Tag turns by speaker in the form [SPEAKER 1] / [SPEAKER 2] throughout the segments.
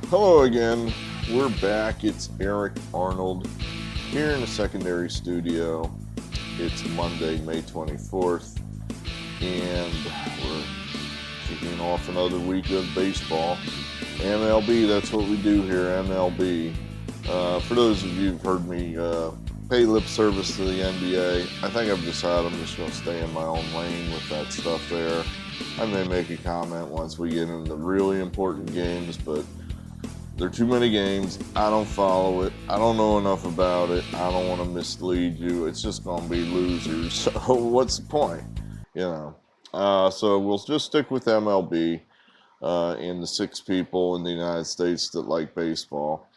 [SPEAKER 1] Hello again. We're back. It's Eric Arnold here in the secondary studio. It's Monday, May 24th, and we're kicking off another week of baseball. MLB, that's what we do here, MLB. For those of you who've heard me pay lip service to the NBA, I think I've decided I'm just going to stay in my own lane with that stuff there. I may make a comment once we get into really important games, but there are too many games. I don't follow it. I don't know enough about it. I don't want to mislead you. It's just going to be losers. So what's the point? So we'll just stick with MLB and the 6 people in the United States that like baseball.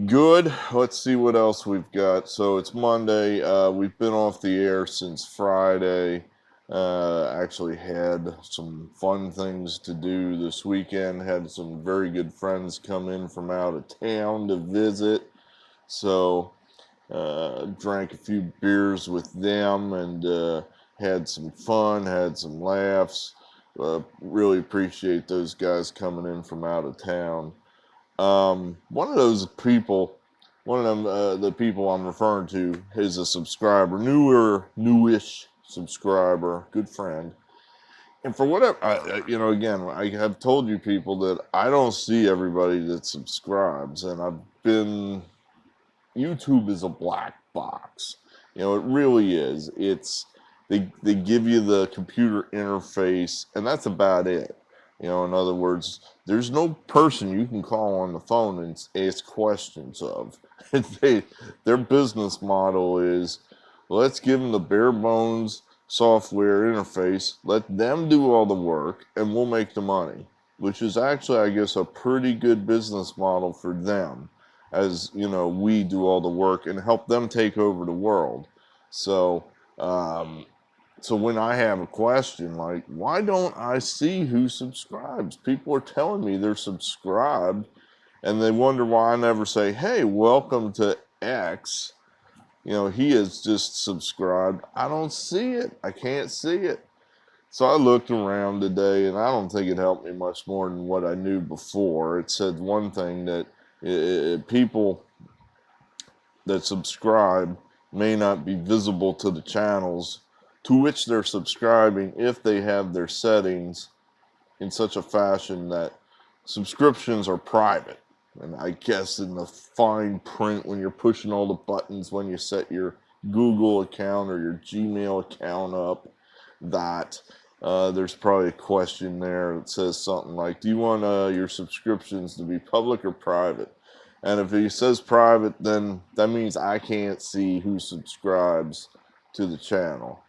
[SPEAKER 1] Good. Let's see what else we've got. So it's Monday. We've been off the air since Friday. Actually had some fun things to do this weekend. Had some very good friends come in from out of town to visit. So drank a few beers with them and had some fun, had some laughs. Really appreciate those guys coming in from out of town. One of those people, one of them, the people I'm referring to is a subscriber, newish subscriber, good friend. And for whatever, again, I have told you people that I don't see everybody that subscribes, and YouTube is a black box. It really is. They give you the computer interface, and that's about it. In other words, there's no person you can call on the phone and ask questions of. Their business model is, let's give them the bare bones software interface, let them do all the work, and we'll make the money, which is actually, I guess, a pretty good business model for them, as, we do all the work and help them take over the world. So when I have a question like, why don't I see who subscribes? People are telling me they're subscribed, and they wonder why I never say, hey, welcome to X. He has just subscribed. I don't see it. I can't see it. So I looked around today, and I don't think it helped me much more than what I knew before. It said one thing, that people that subscribe may not be visible to the channels to which they're subscribing if they have their settings in such a fashion that subscriptions are private. And I guess in the fine print, when you're pushing all the buttons when you set your Google account or your Gmail account up, that there's probably a question there that says something like, do you want your subscriptions to be public or private? And if it says private, then that means I can't see who subscribes to the channel.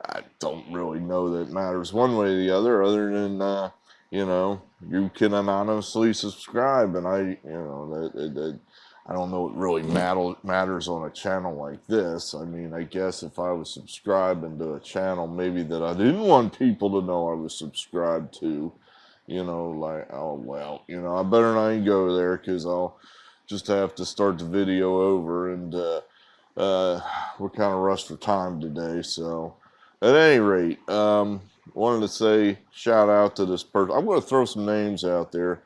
[SPEAKER 1] I don't really know that it matters one way or the other than, you can anonymously subscribe. And I don't know what really matters on a channel like this. I mean, I guess if I was subscribing to a channel maybe that I didn't want people to know I was subscribed to, like, oh, well, I better not go there because I'll just have to start the video over, and we're kind of rushed for time today. So at any rate, wanted to say shout out to this person. I'm going to throw some names out there.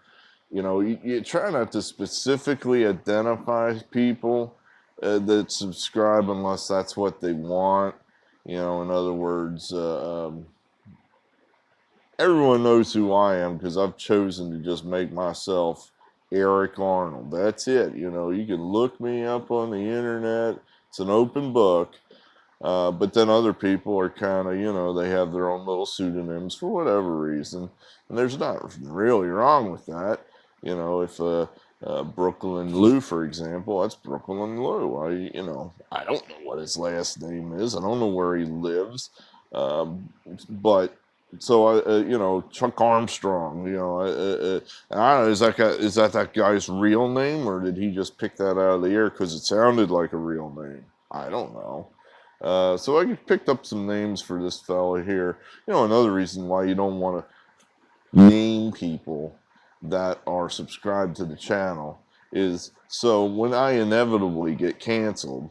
[SPEAKER 1] You try not to specifically identify people that subscribe unless that's what they want. In other words, everyone knows who I am because I've chosen to just make myself Eric Arnold. That's it. You can look me up on the internet. It's an open book. But then other people are kind of, they have their own little pseudonyms for whatever reason. And there's not really wrong with that. If Brooklyn Lou, for example, that's Brooklyn Lou. I don't know what his last name is. I don't know where he lives. But so Chuck Armstrong. I don't know. Is that guy's real name, or did he just pick that out of the air because it sounded like a real name? I don't know. So I picked up some names for this fella here. Another reason why you don't want to name people that are subscribed to the channel is so when I inevitably get canceled,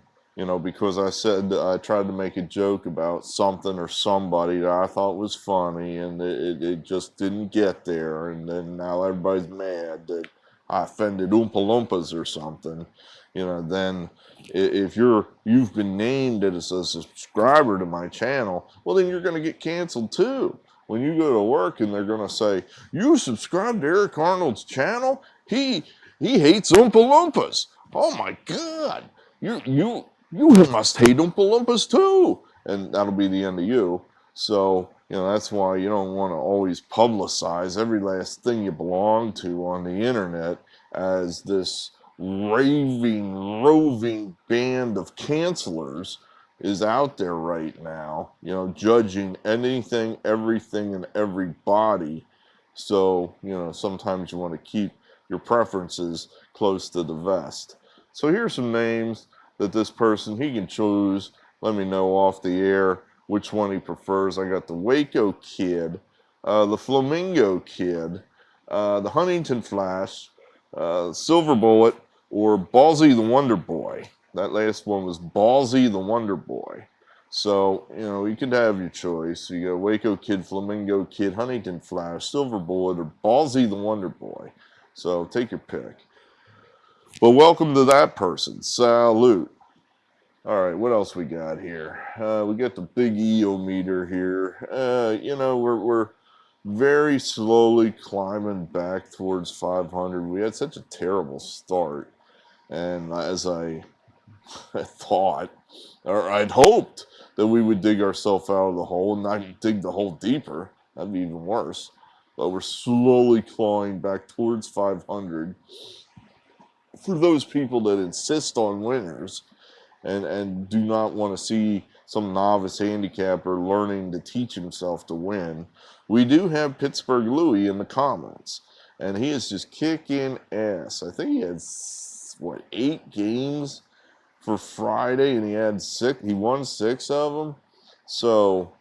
[SPEAKER 1] because I tried to make a joke about something or somebody that I thought was funny, and it just didn't get there, and then now everybody's mad that I offended Oompa Loompas or something, then if you've been named as a subscriber to my channel, well, then you're going to get canceled too. When you go to work and they're going to say, you subscribe to Eric Arnold's channel? He hates Oompa Loompas. Oh my God. You must hate Oompa Loompas too. And that'll be the end of you. So, that's why you don't want to always publicize every last thing you belong to on the internet as this raving, roving band of cancelers is out there right now, judging anything, everything, and everybody. So, sometimes you want to keep your preferences close to the vest. So here's some names that this person, he can choose. Let me know off the air which one he prefers. I got the Waco Kid, the Flamingo Kid, the Huntington Flash, Silver Bullet, or Ballsy the Wonder Boy. That last one was Ballsy the Wonder Boy. So, you could have your choice. You got Waco Kid, Flamingo Kid, Huntington Flash, Silver Bullet, or Ballsy the Wonder Boy. So, take your pick. Well, welcome to that person. Salute. All right, what else we got here? We got the big EO meter here. We're very slowly climbing back towards 500. We had such a terrible start. And as I thought, or I'd hoped, that we would dig ourselves out of the hole and not dig the hole deeper. That'd be even worse. But we're slowly clawing back towards 500. For those people that insist on winners and do not want to see some novice handicapper learning to teach himself to win, we do have Pittsburgh Louie in the comments. And he is just kicking ass. I think he had, 8 games for Friday, and he won 6 of them. So,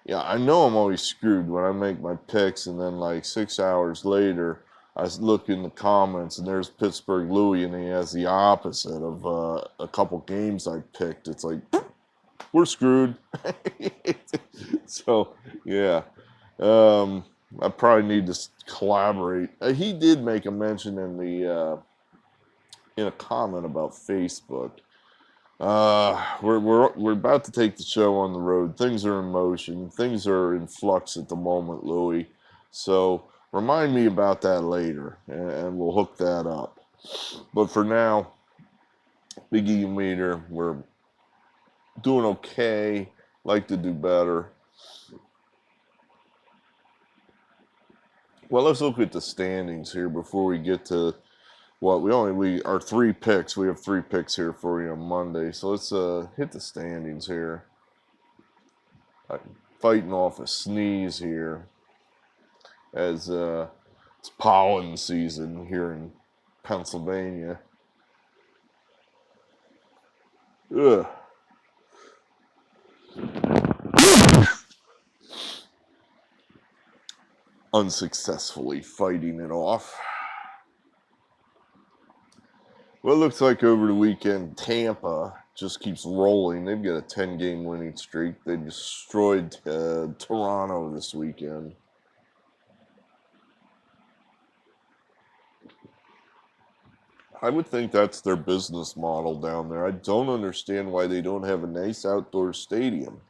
[SPEAKER 1] yeah, I know I'm always screwed when I make my picks, and then 6 hours later, I look in the comments, and there's Pittsburgh Louie, and he has the opposite of a couple games I picked. It's like, we're screwed. So, yeah. I probably need to collaborate. He did make a mention in a comment about Facebook. We're about to take the show on the road. Things are in motion. Things are in flux at the moment, Louie. So remind me about that later, and we'll hook that up. But for now, Big E meter, we're doing okay. Like to do better. Well, let's look at the standings here before we get to our 3 picks. We have 3 picks here for you on Monday. So let's hit the standings here. I'm fighting off a sneeze here as it's pollen season here in Pennsylvania. Ugh. Unsuccessfully fighting it off. Well, it looks like over the weekend, Tampa just keeps rolling. They've got a 10-game winning streak. They destroyed Toronto this weekend. I would think that's their business model down there. I don't understand why they don't have a nice outdoor stadium.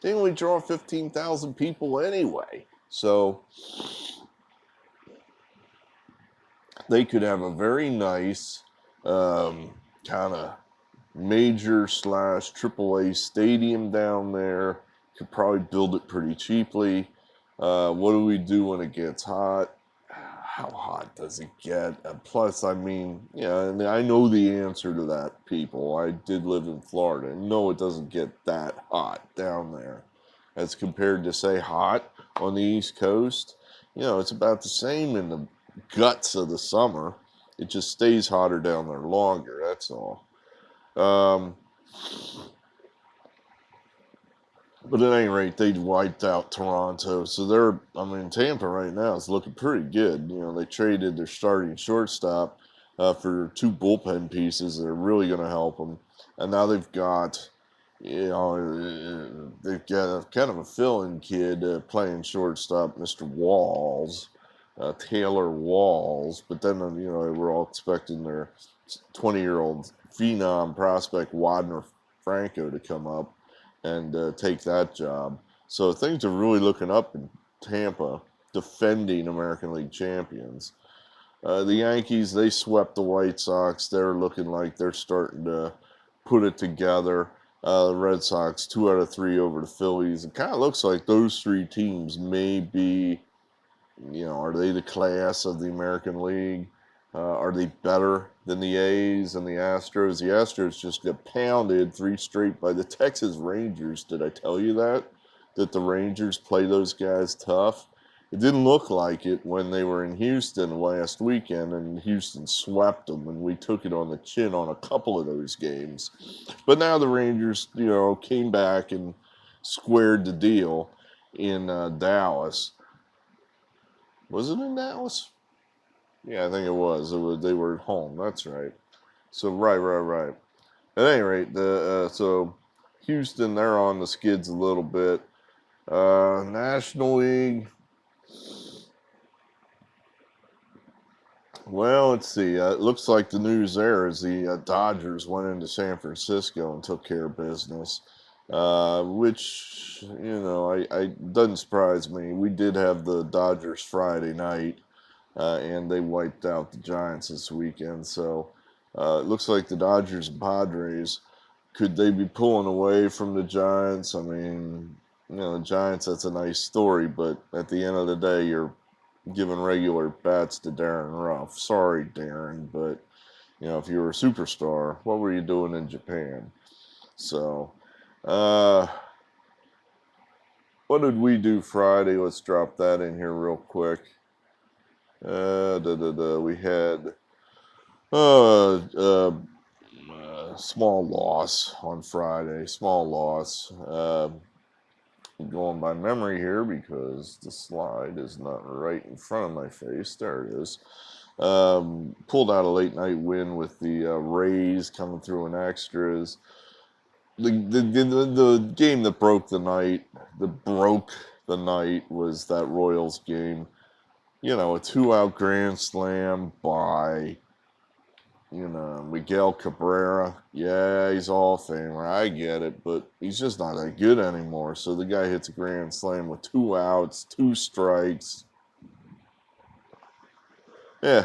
[SPEAKER 1] They only draw 15,000 people anyway. So they could have a very nice kind of major / AAA stadium down there. Could probably build it pretty cheaply. What do we do when it gets hot? How hot does it get? Plus, I mean, and I know the answer to that, people. I did live in Florida. No, it doesn't get that hot down there. As compared to, say, hot on the East Coast, it's about the same in the guts of the summer. It just stays hotter down there longer, that's all. But at any rate, they wiped out Toronto. So Tampa right now is looking pretty good. They traded their starting shortstop for 2 bullpen pieces that are really going to help them. And now they've got kind of a fill-in kid playing shortstop, Mr. Walls. Taylor Walls, but then we're all expecting their 20-year-old phenom prospect Wadner Franco to come up and take that job. So things are really looking up in Tampa, defending American League champions. The Yankees, they swept the White Sox. They're looking like they're starting to put it together. The Red Sox, 2 out of 3 over the Phillies. It kind of looks like those 3 teams may be, are they the class of the American League? Are they better than the A's and the Astros? The Astros just got pounded 3 straight by the Texas Rangers. Did I tell you that? That the Rangers play those guys tough? It didn't look like it when they were in Houston last weekend, and Houston swept them, and we took it on the chin on a couple of those games. But now the Rangers, came back and squared the deal in Dallas. Was it in Dallas? Yeah, I think it was. They were at home. That's right. So right. At any rate, so Houston, they're on the skids a little bit. National League. Well, let's see. It looks like the news there is the Dodgers went into San Francisco and took care of business, which I doesn't surprise me. We did have the Dodgers Friday night, and they wiped out the Giants this weekend. So it looks like the Dodgers and Padres, could they be pulling away from the Giants? I mean, the Giants, that's a nice story, but at the end of the day, you're giving regular bats to Darren Ruff. Sorry, Darren, but if you were a superstar, what were you doing in Japan? So, what did we do Friday? Let's drop that in here real quick. We had small loss on Friday. Small loss. Going by memory here because the slide is not right in front of my face. There it is. Pulled out a late night win with the Rays coming through in extras. The game that broke the night was that Royals game. A 2-out grand slam by Miguel Cabrera. Yeah, he's Hall of Famer. I get it, but he's just not that good anymore. So the guy hits a grand slam with 2 outs, 2 strikes. Yeah,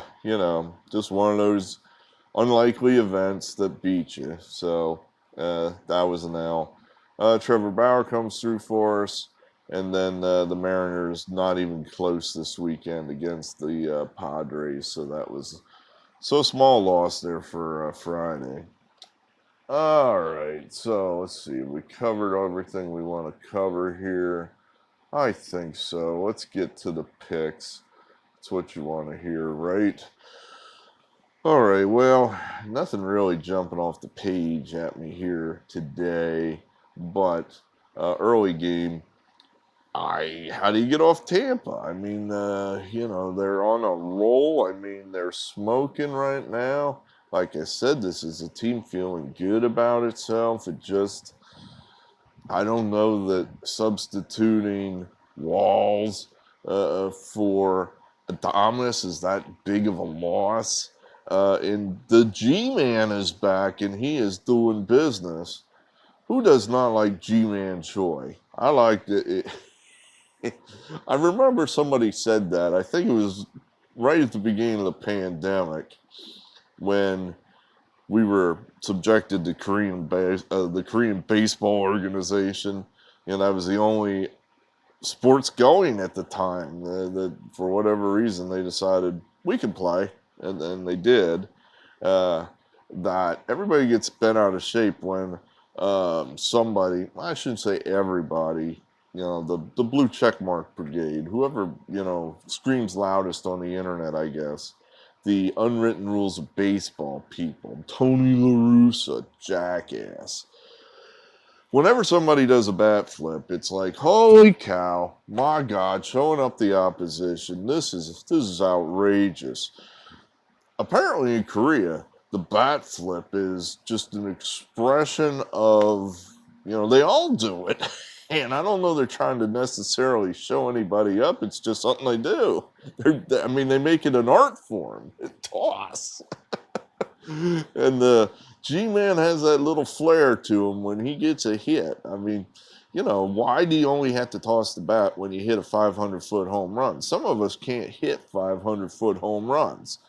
[SPEAKER 1] just one of those unlikely events that beat you. So that was an L. Trevor Bauer comes through for us. And then the Mariners not even close this weekend against the Padres. So that was... So small loss there for Friday. All right, so let's see. We covered everything we want to cover here. I think so. Let's get to the picks. That's what you want to hear, right? All right, well, nothing really jumping off the page at me here today, but early game. How do you get off Tampa? I mean, they're on a roll. I mean, they're smoking right now. Like I said, this is a team feeling good about itself. I don't know that substituting Walls for Adames is that big of a loss. And the G-Man is back, and he is doing business. Who does not like G-Man Choi? I liked it. I remember somebody said that. I think it was right at the beginning of the pandemic when we were subjected to the Korean baseball organization, and that was the only sports going at the time. That for whatever reason they decided we could play, and then they did. That everybody gets bent out of shape when somebody, I shouldn't say everybody, the blue checkmark brigade, whoever, screams loudest on the internet, I guess, the unwritten rules of baseball people, Tony La Russa, jackass. Whenever somebody does a bat flip, it's like, holy cow, my God, showing up the opposition. This is outrageous. Apparently in Korea, the bat flip is just an expression of, they all do it. And I don't know they're trying to necessarily show anybody up. It's just something they do. I mean, they make it an art form. Toss. And the G-Man has that little flair to him when he gets a hit. I mean, why do you only have to toss the bat when you hit a 500-foot home run? Some of us can't hit 500-foot home runs.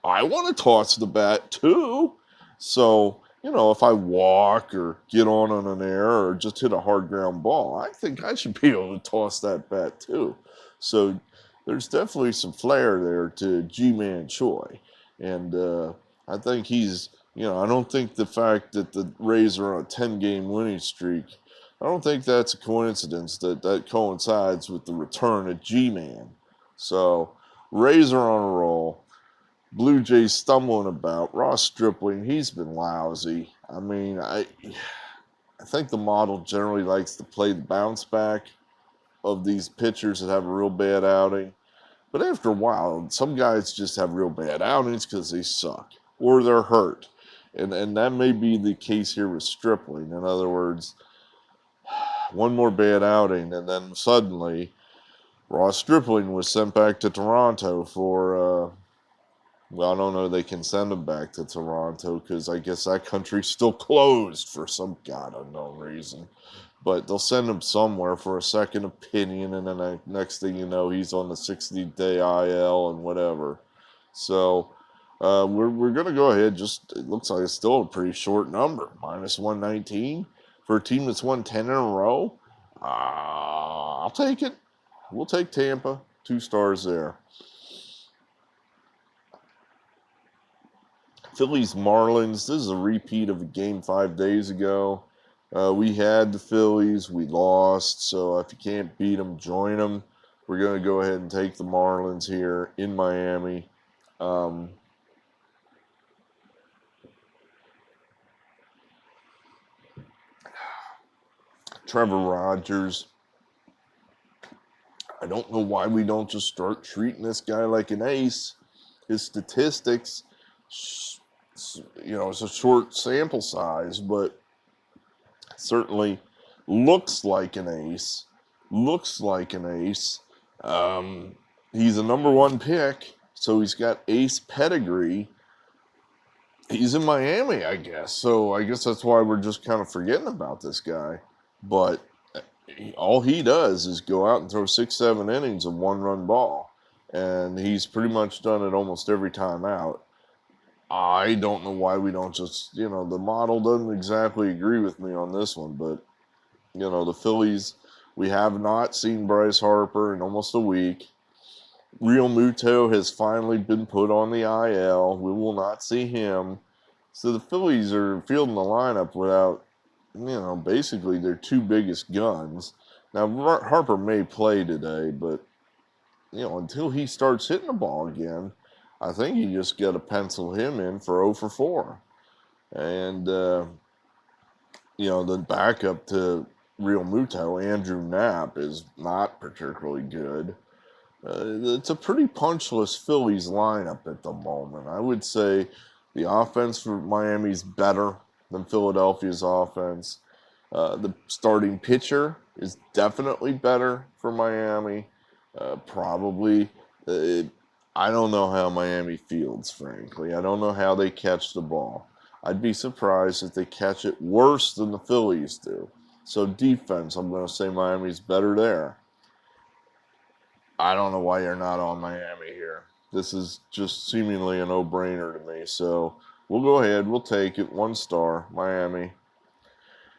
[SPEAKER 1] I want to toss the bat too. So, if I walk or get on an air or just hit a hard ground ball, I think I should be able to toss that bat too. So there's definitely some flair there to G-Man Choi. And I think he's, I don't think the fact that the Rays are on a 10-game winning streak, I don't think that's a coincidence that coincides with the return of G-Man. So Rays are on a roll. Blue Jays stumbling about. Ross Stripling, he's been lousy. I mean, I think the model generally likes to play the bounce back of these pitchers that have a real bad outing. But after a while, some guys just have real bad outings because they suck or they're hurt. And that may be the case here with Stripling. In other words, one more bad outing, and then suddenly Ross Stripling was sent back to Toronto for... well, I don't know. They can send him back to Toronto because I guess that country's still closed for some god unknown reason. But they'll send him somewhere for a second opinion, and then the next thing you know, he's on the 60-day IL and whatever. So we're going to go ahead. It looks like it's still a pretty short number, -119 for a team that's won 10 in a row. I'll take it. We'll take Tampa. 2 stars there. Phillies Marlins. This is a repeat of a game 5 days ago. We had the Phillies. We lost. So if you can't beat them, join them. We're going to go ahead and take the Marlins here in Miami. Trevor Rogers. I don't know why we don't just start treating this guy like an ace. His statistics, it's a short sample size, but certainly looks like an ace. He's a number 1 pick, so he's got ace pedigree. He's in Miami, I guess. So I guess that's why we're just kind of forgetting about this guy. But all he does is go out and throw 6-7 innings of 1-run ball. And he's pretty much done it almost every time out. I don't know why we don't just, the model doesn't exactly agree with me on this one. But, the Phillies, we have not seen Bryce Harper in almost a week. Real Muto has finally been put on the IL. We will not see him. So the Phillies are fielding the lineup without, basically their 2 biggest guns. Now, Harper may play today, but, until he starts hitting the ball again, I think you just got to pencil him in for 0 for 4. And, the backup to Real Muto, Andrew Knapp, is not particularly good. It's a pretty punchless Phillies lineup at the moment. I would say the offense for Miami's better than Philadelphia's offense. The starting pitcher is definitely better for Miami. Probably. I don't know how Miami fields, frankly. I don't know how they catch the ball. I'd be surprised if they catch it worse than the Phillies do. So defense, I'm going to say Miami's better there. I don't know why you're not on Miami here. This is just seemingly a no-brainer to me. So we'll go ahead. We'll take it. 1 star, Miami.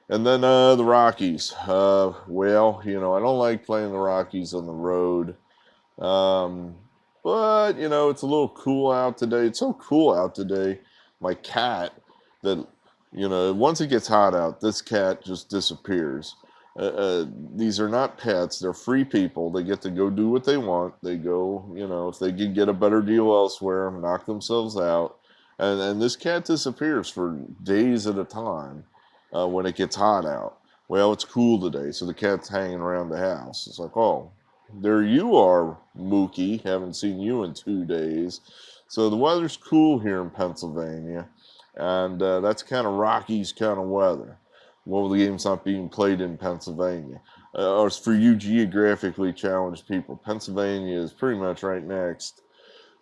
[SPEAKER 1] And then the Rockies. I don't like playing the Rockies on the road. But, it's a little cool out today. It's so cool out today. My cat, that, once it gets hot out, this cat just disappears. These are not pets. They're free people. They get to go do what they want. They go, if they can get a better deal elsewhere, knock themselves out. And this cat disappears for days at a time when it gets hot out. Well, it's cool today, so the cat's hanging around the house. It's like, oh, there you are, Mookie. Haven't seen you in 2 days. So the weather's cool here in Pennsylvania. And that's kind of Rockies kind of weather. Well, the game's not being played in Pennsylvania. or for you geographically challenged people, Pennsylvania is pretty much right next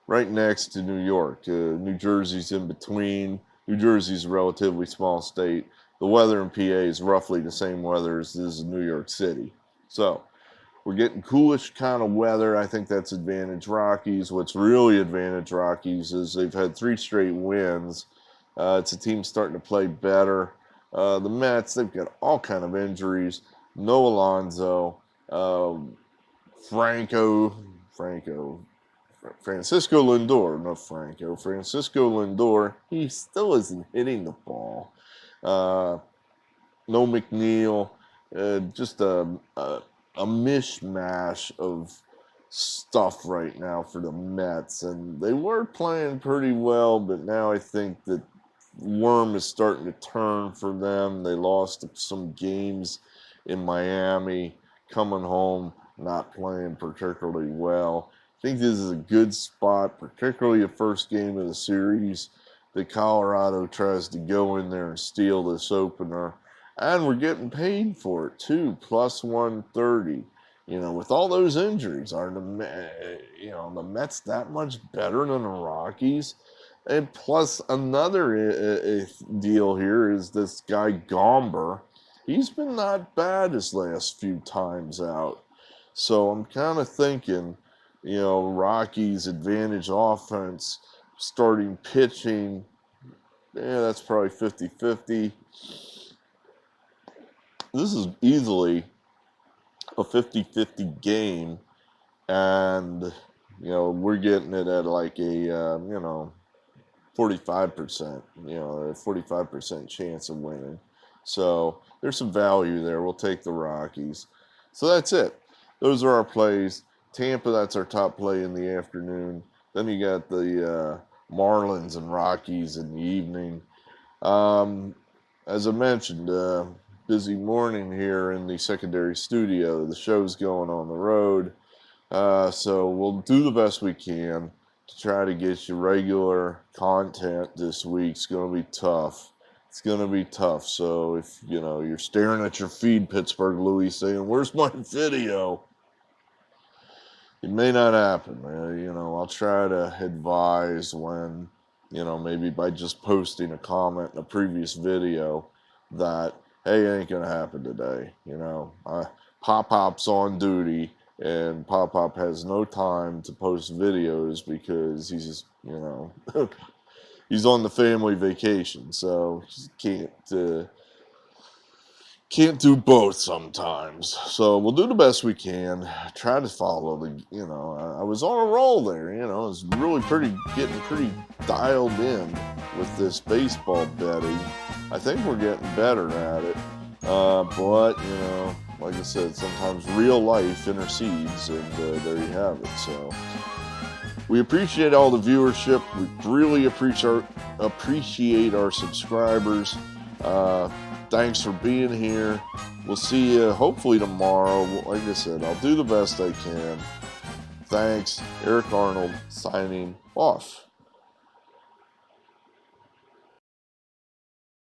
[SPEAKER 1] to New York. New Jersey's in between. New Jersey's a relatively small state. The weather in PA is roughly the same weather as this is New York City. So we're getting coolish kind of weather. I think that's advantage Rockies. What's really advantage Rockies is they've had 3 straight wins. It's a team starting to play better. The Mets, they've got all kind of injuries. No Alonso, Francisco Lindor, not Franco. Francisco Lindor, he still isn't hitting the ball. No McNeil, just a mishmash of stuff right now for the Mets, and they were playing pretty well, but now I think that worm is starting to turn for them. They lost some games in Miami, coming home, not playing particularly well. I think this is a good spot, particularly the first game of the series, that Colorado tries to go in there and steal this opener. And we're getting paid for it too, plus 130. With all those injuries, are the Mets that much better than the Rockies? And plus another deal here is this guy Gomber. He's been not bad his last few times out. So I'm kind of thinking, Rockies advantage offense, starting pitching. Yeah, that's probably 50-50. This is easily a 50-50 game, and we're getting it at like a 45%, a 45% chance of winning. So there's some value there. We'll take the Rockies. So that's it. Those are our plays. Tampa, that's our top play in the afternoon. Then you got the Marlins and Rockies in the evening. As I mentioned, busy morning here in the secondary studio. The show's going on the road. So we'll do the best we can to try to get you regular content this week. It's going to be tough. It's going to be tough. So if, you're staring at your feed, Pittsburgh Louis, saying, "Where's my video?" It may not happen. I'll try to advise when, maybe by just posting a comment in a previous video that, hey, it ain't going to happen today. Pop-Pop's on duty, and Pop-Pop has no time to post videos because he's, he's on the family vacation, so he can't do both sometimes. So we'll do the best we can. Try to follow I was on a roll there, I was really getting pretty dialed in with this baseball betting. I think we're getting better at it. But, like I said, sometimes real life intercedes, and there you have it. So we appreciate all the viewership. We really appreciate our subscribers. Thanks for being here. We'll see you hopefully tomorrow. Like I said, I'll do the best I can. Thanks. Eric Arnold signing off.